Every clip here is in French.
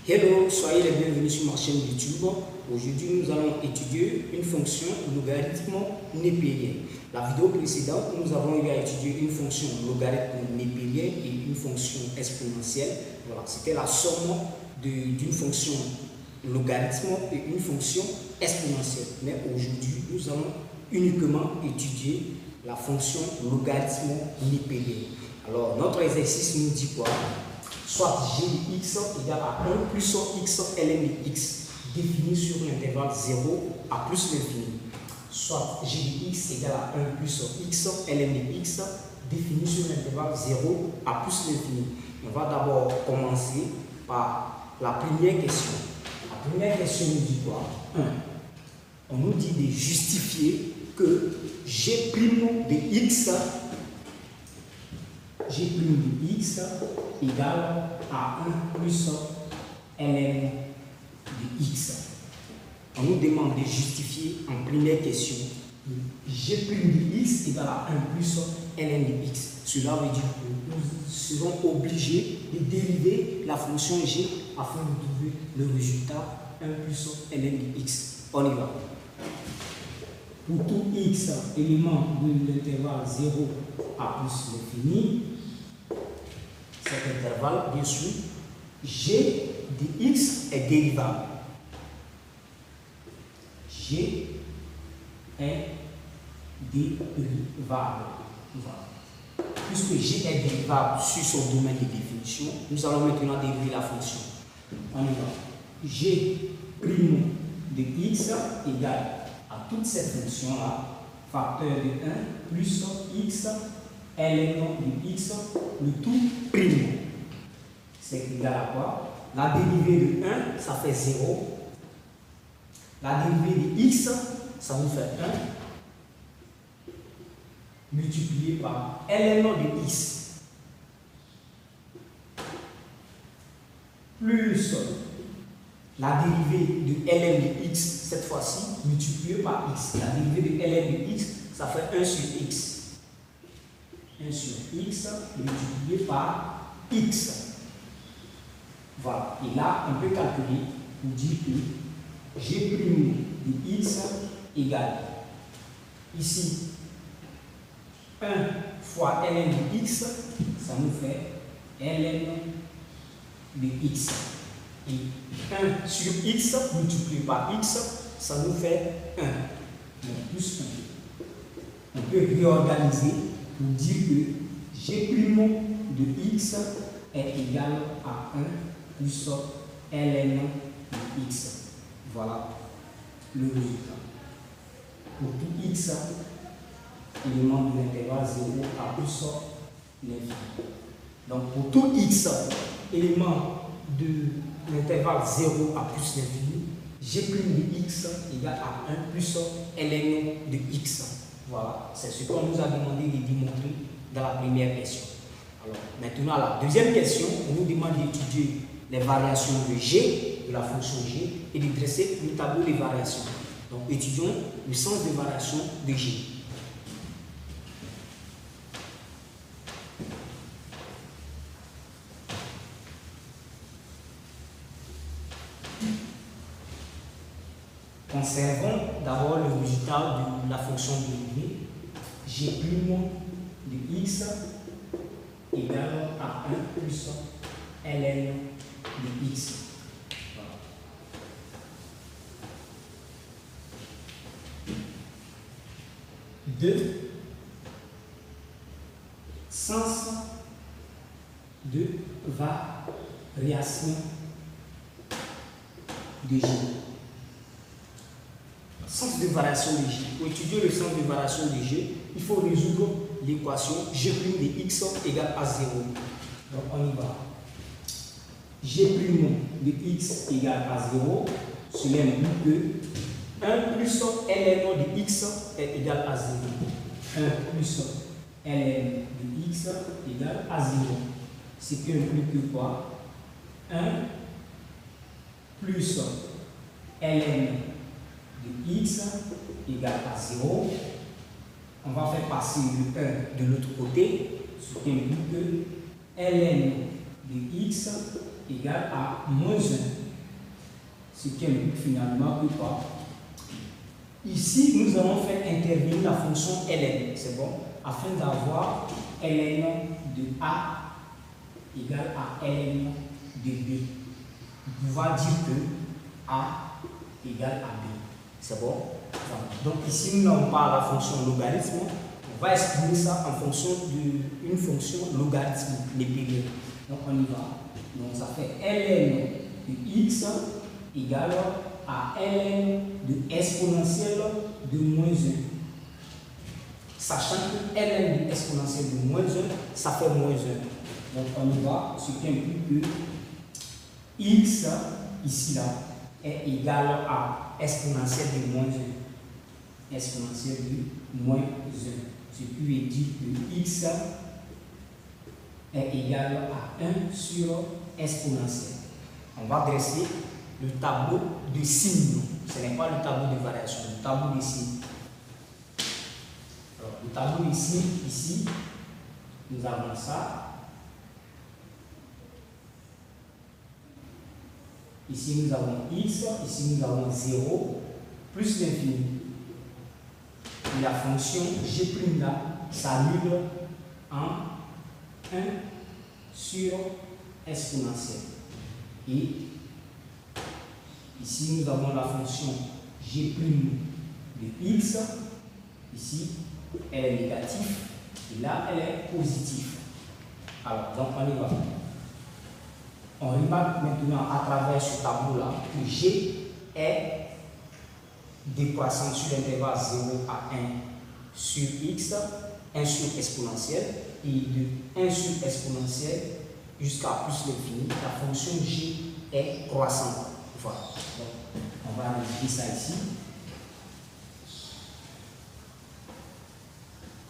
Hello, soyez les bienvenus sur ma chaîne YouTube. Aujourd'hui, nous allons étudier une fonction logarithme népérien. La vidéo précédente, nous avons eu à étudier une fonction logarithme népérien et une fonction exponentielle. Voilà, c'était la somme d'une fonction logarithme et une fonction exponentielle. Mais aujourd'hui, nous allons uniquement étudier la fonction logarithme népérien. Alors, notre exercice nous dit quoi? Soit g de x égale à 1 plus x ln de x défini sur l'intervalle 0 à plus l'infini. Soit g de x égale à 1 plus x ln de x défini sur l'intervalle 0 à plus l'infini. On va d'abord commencer par la première question. La première question nous dit quoi? 1. On nous dit de justifier que g' de x égale à 1 plus ln de x. On nous demande de justifier en première question g' de x égale à 1 plus ln de x. Cela veut dire que nous serons obligés de dériver la fonction g afin de trouver le résultat 1 plus ln de x. On y va. Pour tout x élément de l'intervalle 0 à plus l'infini, cet intervalle, bien sûr, g de x est dérivable. G est dérivable. Puisque g est dérivable sur son domaine de définition, nous allons maintenant dériver la fonction. On y va. G' de x égale à toute cette fonction-là, facteur de 1 plus x ln de x, le tout prime. C'est égal à quoi? La dérivée de 1, ça fait 0. La dérivée de x, ça nous fait 1, multiplié par ln de x, plus la dérivée de ln de x, cette fois-ci, multiplié par x. La dérivée de ln de x, ça fait 1 sur x. 1 sur x multiplié par x. Voilà. Et là, on peut calculer pour dire que g' de x égale ici 1 fois ln de x, ça nous fait ln de x. Et 1 sur x multiplié par x, ça nous fait 1. Donc plus 1. On peut réorganiser pour dire que g' de x est égal à 1 plus ln de x. Voilà le résultat. Pour tout x, élément de l'intervalle 0 à plus l'infini. Donc pour tout x, élément de l'intervalle 0 à plus l'infini, g' de x égale à 1 plus ln de x. Voilà, c'est ce qu'on nous a demandé de démontrer dans la première question. Alors, maintenant, la deuxième question, on nous demande d'étudier les variations de g, de la fonction g, et de dresser le tableau des variations. Donc, étudions le sens des variations de g. Conservons d'abord le résultat de la fonction dérivée. G' de x égale à 1 plus ln de x. Voilà. Deux, sens de variation de g. Sens de variation de g. Pour étudier le sens de variation de g, il faut résoudre l'équation g' de x égale à 0. Donc on y va. G' de x égale à 0, cela implique que 1 plus ln de x est égal à 0. 1 plus ln de x égale à 0. Ce qui implique quoi? 1 plus ln de x égale à 0. On va faire passer le 1 de l'autre côté, ce qui implique que ln de x égale à moins 1. Ce qui implique finalement que quoi? Ici, nous allons faire intervenir la fonction ln, c'est bon, afin d'avoir ln de A égale à ln de B. On va dire que A égale à B. C'est bon? Donc ici, nous n'avons pas la fonction logarithme. On va exprimer ça en fonction d'une fonction logarithmique, népérienne. Donc on y va. Donc ça fait ln de x égale à ln de exponentielle de moins 1. Sachant que ln de exponentielle de moins 1, ça fait moins 1. Donc on y va, ce qui implique que x, ici là, est égal à exponentielle de moins 1. Exponentielle de moins 1. Ce qui veut dire que x est égal à 1 sur exponentielle. On va dresser le tableau de signes. Ce n'est pas le tableau de variation, le tableau de signes. Alors, le tableau de signes, ici, nous avons ça. Ici, nous avons x, ici, nous avons 0, plus l'infini. Et la fonction g' là s'annule en 1 sur exponentielle. Et ici, nous avons la fonction g' de x. Ici, elle est négative. Et là, elle est positive. Alors, donc, on y va. On remarque maintenant à travers ce tableau-là que g est décroissant sur l'intervalle 0 à 1 sur x, 1 sur exponentielle, et de 1 sur exponentielle jusqu'à plus l'infini, la fonction g est croissante. Voilà. Donc, on va écrire ça ici.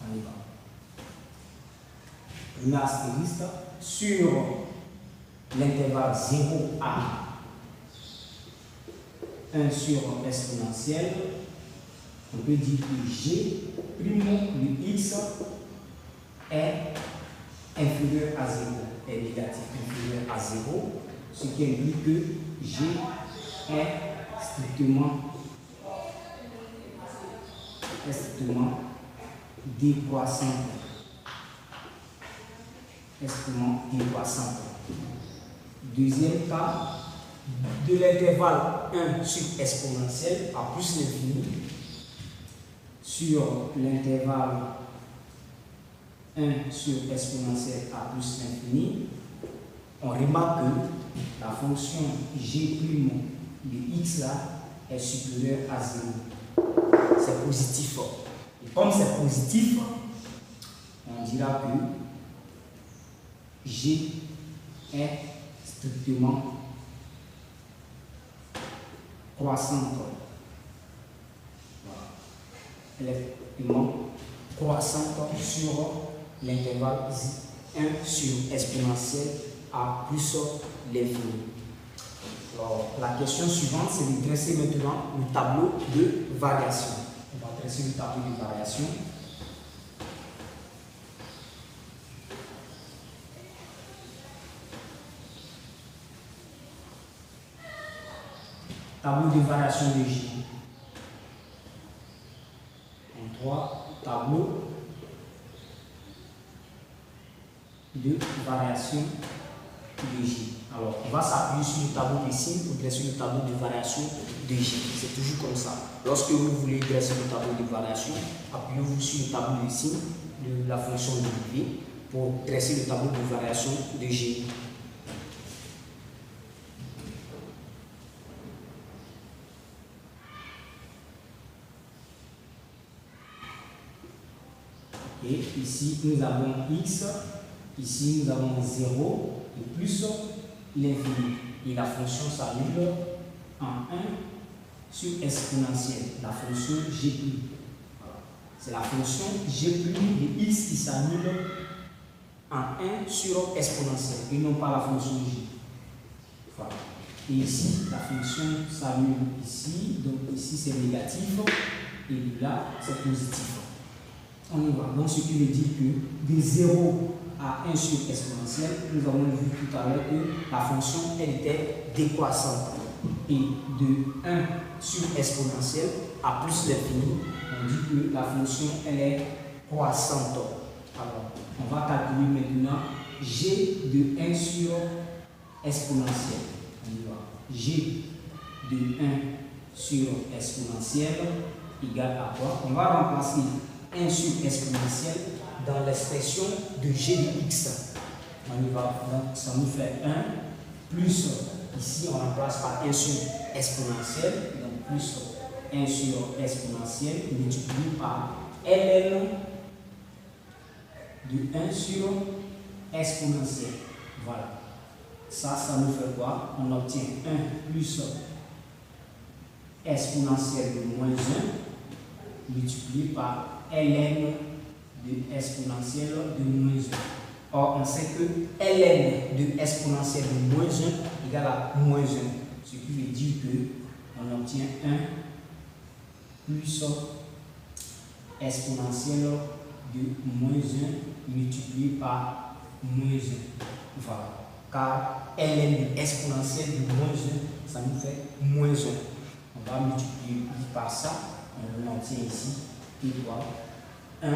On y va. Une astérisque sur l'intervalle 0 à 1 sur exponentielle, on peut dire que g' de x est inférieur à 0, est négatif inférieur à 0, ce qui implique que g est strictement décroissant. Deuxième cas, de l'intervalle 1 sur exponentielle à plus l'infini, sur l'intervalle 1 sur exponentielle à plus l'infini, on remarque que la fonction g' de x là est supérieure à 0. C'est positif. Et comme c'est positif, on dira que g est strictement croissante. Voilà. Elle est strictement croissante sur l'intervalle 1 sur exponentielle à plus l'infini. Alors, la question suivante, c'est de dresser maintenant le tableau de variation. On va dresser le tableau de variation. Tableau de variation de J. En 3, tableau de variation de J. Alors, on va s'appuyer sur le tableau de signes pour dresser le tableau de variation de J. C'est toujours comme ça. Lorsque vous voulez dresser le tableau de variation, appuyez-vous sur le tableau de signes de la fonction dérivée pour dresser le tableau de variation de J. Et ici, nous avons x, ici, nous avons 0, et plus l'infini. Et la fonction s'annule en 1 sur exponentielle, la fonction g'. C'est la fonction g' de x qui s'annule en 1 sur exponentielle, et non pas la fonction j. Voilà. Et ici, la fonction s'annule ici, donc ici c'est négatif, et là c'est positif. On y va. Donc, ce qui veut dire que de 0 à à 1 sur exponentielle, nous avons vu tout à l'heure que la fonction elle était décroissante. Et de 1 sur exponentielle à plus l'infini, on dit que la fonction elle est croissante. Alors, on va calculer maintenant g de 1 sur exponentielle. On y va. G de 1 sur exponentielle égale à quoi? On va remplacer 1 sur exponentielle dans l'expression de g de x. On y va. Donc, ça nous fait 1 plus, ici on remplace par 1 sur exponentielle, donc plus 1 sur exponentielle multiplié par ln de 1 sur exponentielle. Voilà. Ça nous fait quoi? On obtient 1 plus exponentielle de moins 1 multiplié par ln de exponentielle de moins 1. Or, on sait que ln de exponentielle de moins 1 égale à moins 1. Ce qui veut dire qu'on obtient 1 plus exponentielle de moins 1 multiplié par moins 1. Voilà. Car ln de exponentielle de moins 1, ça nous fait moins 1. On va multiplier par ça. On obtient ici égale 1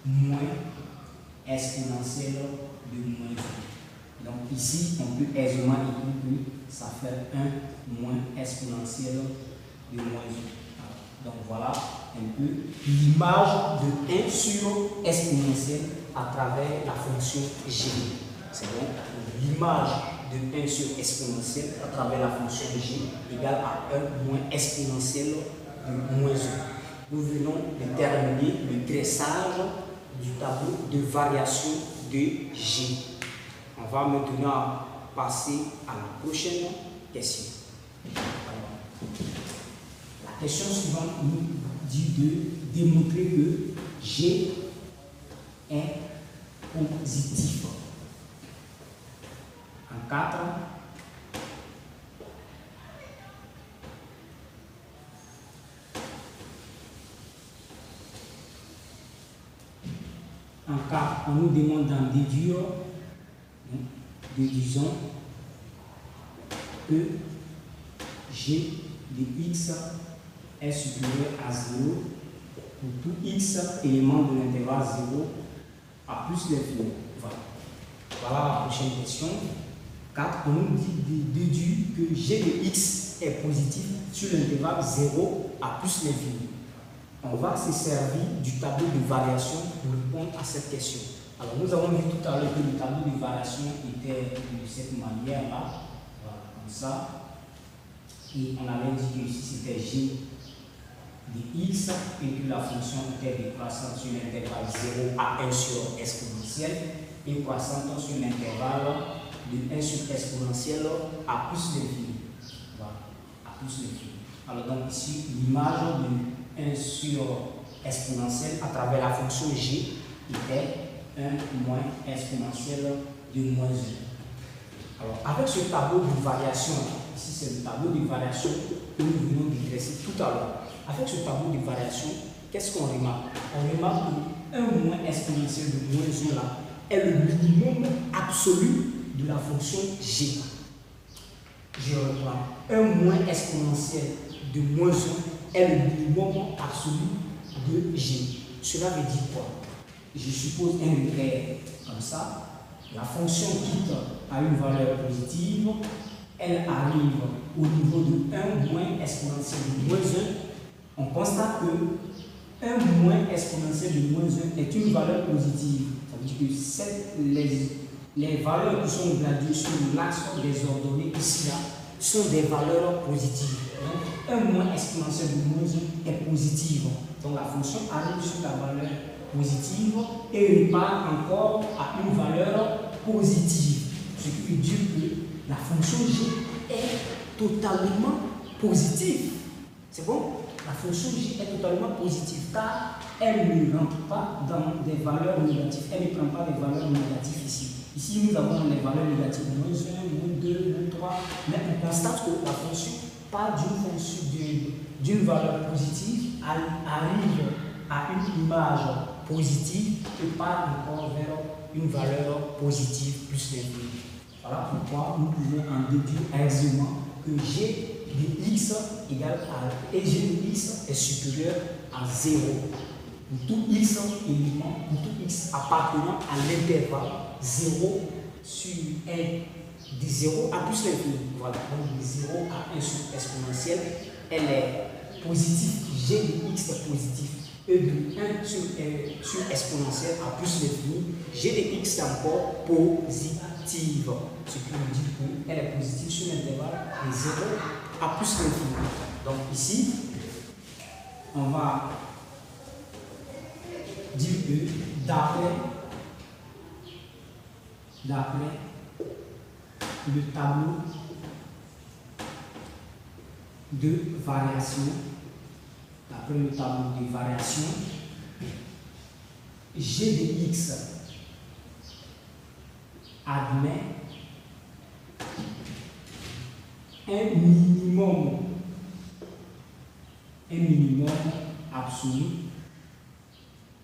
moins exponentielle de moins 1. Donc ici, on peut aisément écrire que ça fait 1 moins exponentielle de moins 1. Donc voilà un peu l'image de 1 sur exponentielle à travers la fonction g. C'est donc l'image de 1 sur exponentielle à travers la fonction g égale à 1 moins exponentielle de moins 1. Nous venons de terminer le dressage du tableau de variation de g. On va maintenant passer à la prochaine question. Alors, la question suivante nous dit de démontrer que g est positif. En 4, on nous demande d'en déduire, déduisons que g de x est supérieur à 0 pour tout x élément de l'intervalle 0 à plus l'infini. Voilà la prochaine question. 4, on nous dit de déduire que g de x est positif sur l'intervalle 0 à plus l'infini. On va se servir du tableau de variation pour répondre à cette question. Alors, nous avons vu tout à l'heure que le tableau de variation était de cette manière-là, voilà, comme ça. Et on avait dit que ici c'était g de x et que la fonction était décroissante sur l'intervalle 0 à 1 sur exponentielle et croissante sur l'intervalle de 1 sur exponentielle à plus l'infini. Voilà, à plus l'infini. Alors, donc ici, l'image de 1 sur exponentielle à travers la fonction g était 1 moins exponentielle de moins 1. Alors, avec ce tableau de variation, ici c'est le tableau de variation que nous venons de dresser tout à l'heure. Avec ce tableau de variation, qu'est-ce qu'on remarque? On remarque que 1 moins exponentielle de moins 1 là est le minimum absolu de la fonction g. Je reprends. 1 moins exponentielle de moins 1 est le minimum absolu de g. Cela veut dire quoi? Je suppose un numéraire comme ça. La fonction quitte à une valeur positive. Elle arrive au niveau de 1 moins exponentielle de moins 1. On constate que 1 moins exponentielle de moins 1 est une valeur positive. Ça veut dire que les valeurs qui sont graduées sur l'axe des ordonnées ici-là sont des valeurs positives. Donc 1 moins exponentielle de moins 1 est positive. Donc la fonction arrive sur la valeur positive et repart encore à une valeur positive. Ce qui veut dire que la fonction g est totalement positive. C'est bon? La fonction g est totalement positive car elle ne rentre pas dans des valeurs négatives. Elle ne prend pas des valeurs négatives ici. Ici, nous avons les valeurs négatives moins 1, moins 2, moins 3. Mais on constate que la fonction part d'une valeur positive, arrive à une image positive et part encore vers une valeur positive plus l'infini. Voilà pourquoi nous pouvons en déduire aisément que g de x égale à et g de x est supérieur à 0 pour tout x élément, pour tout x appartenant à l'intervalle 0 sur 1, de 0 à plus l'infini. Voilà, donc de 0 à 1 sur exponentielle, elle est positive, g de x est positif, et de 1 sur exponentielle à plus l'infini, g de x est encore positive, ce qui veut dire qu'elle est positive sur l'intervalle de 0 à plus l'infini. Donc ici, on va dire que d'après le tableau de variation, g de x admet un minimum absolu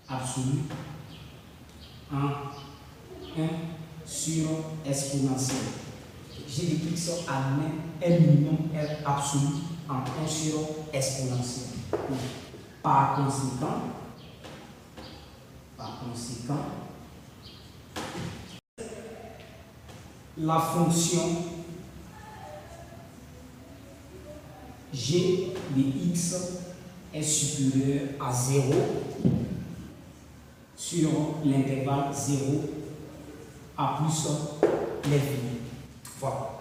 en 1 sur exponentielle. G de x admet un minimum absolu en 1 sur exponentielle. Par conséquent, la fonction g de x est supérieure à 0 sur l'intervalle 0 à plus l'infini. Voilà.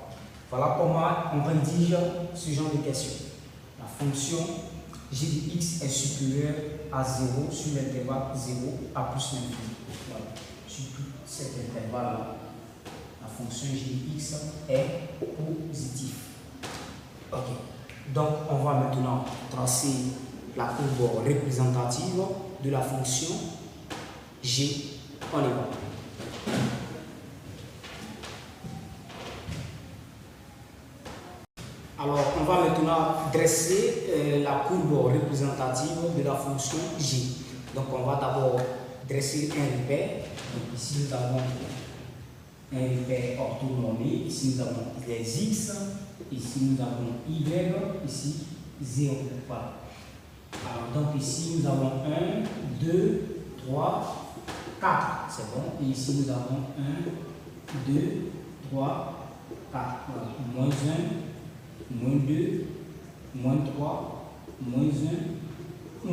Voilà comment on rédige ce genre de question. La fonction g de x est supérieure à 0 sur l'intervalle 0 à plus l'infini. Voilà. Sur tout cet intervalle-là, la fonction g de x est positive. Ok. Donc, on va maintenant tracer la courbe représentative de la fonction g. On y va. Alors, on va maintenant dresser la courbe représentative de la fonction g. Donc, on va d'abord dresser un repère. Donc, ici, nous avons un repère orthonormé. Ici, nous avons les x. Ici, nous avons y. Ici, 0. Voilà. Alors, donc, ici, nous avons 1, 2, 3, 4. C'est bon. Et ici, nous avons 1, 2, 3, 4. Voilà. Moins 1. Moins 2, moins 3, moins 1, moins 2.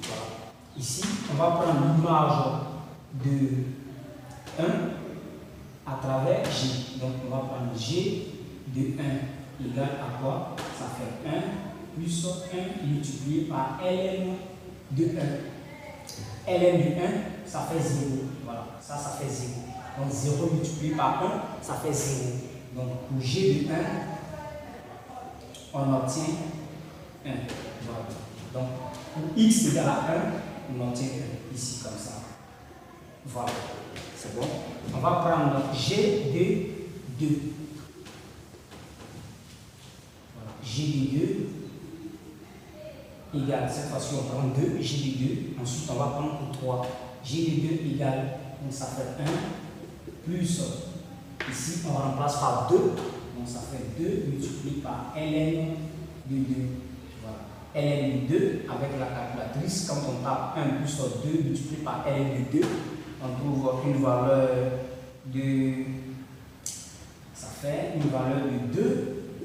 Voilà. Ici, on va prendre l'image de 1 à travers g. Donc, on va prendre g de 1 égale à quoi? Ça fait 1 plus 1 multiplié par ln de 1. ln de 1, ça fait 0. Voilà, ça fait 0. Donc, 0 multiplié par 1, ça fait 0. Donc, pour g de 1, on obtient 1. Voilà. Donc, pour x égale à 1, on obtient 1. Ici, comme ça. Voilà. C'est bon. On va prendre g de 2. Voilà. G de 2 égale, cette fois-ci, on prend 2, g de 2. Ensuite, on va prendre 3. G de 2 égale, donc ça fait 1, plus, ici, on remplace par 2. Donc ça fait 2 multiplié par ln de 2. Voilà. ln de 2 avec la calculatrice, quand on tape 1 plus 2 multiplié par ln de 2, on trouve une valeur de. Ça fait une valeur de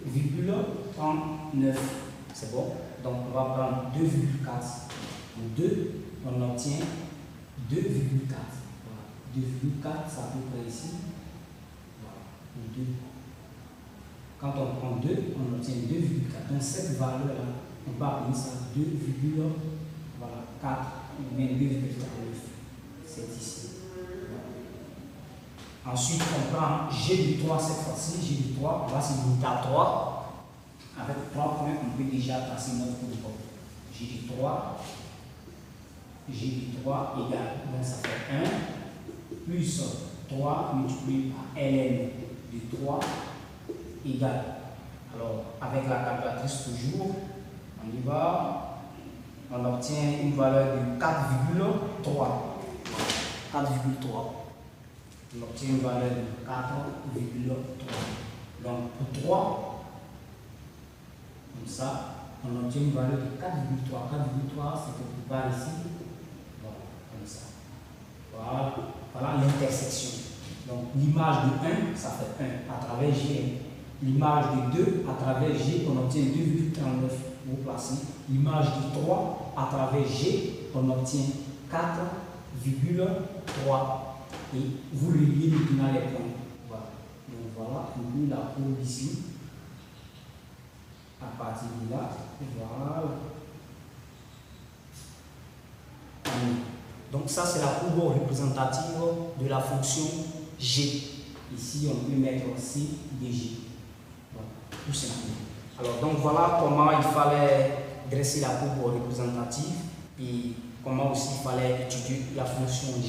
2,39. C'est bon. Donc on va prendre 2,4. Pour 2, on obtient 2,4. Voilà. 2,4, ça peut près ici. Voilà. Pour 2. Quand on prend 2, on obtient 2,4. Donc cette valeur-là, on peut appeler ça 2,4 ou bien 2,49. C'est ici. Voilà. Ensuite, on prend g de 3 cette fois-ci. G de 3, on va se limiter à 3. Avec 3 points, on peut déjà passer notre courbe. G de 3 égale, donc ça fait 1 plus 3 multiplié par ln de 3 égale. Alors, avec la calculatrice toujours, on y va, on obtient une valeur de 4,3. 4,3. on obtient une valeur de 4,3. Donc pour 3, comme ça, on obtient une valeur de 4,3. 4,3, c'est quelque part ici. Voilà, comme ça. Voilà, voilà l'intersection. Donc l'image de 1, ça fait 1 à travers G. L'image de 2 à travers G, on obtient 2,39. Vous placez. L'image de 3 à travers G, on obtient 4,3. Et vous reliez maintenant les points. Voilà. Donc voilà un peu la courbe ici. À partir de là, voilà. Donc ça c'est la courbe représentative de la fonction G. Ici on peut mettre C de G. Voilà, tout simplement. Alors donc voilà comment il fallait dresser la courbe représentative et comment aussi il fallait étudier la fonction G.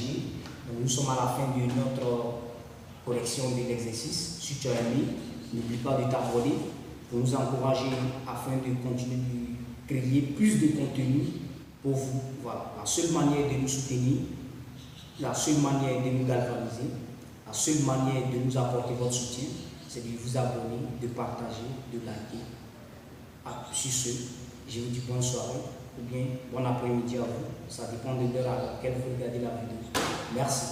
Donc nous sommes à la fin de notre correction de l'exercice. Si tu as aimé, n'oublie pas de t'abonner pour nous encourager afin de continuer de créer plus de contenu pour vous. Voilà, la seule manière de nous soutenir, la seule manière de nous galvaniser, la seule manière de nous apporter votre soutien, c'est de vous abonner, de partager, de liker. Sur ce, je vous dis bonne soirée ou bien bon après-midi à vous. Ça dépend de l'heure à laquelle vous regardez la vidéo. Merci.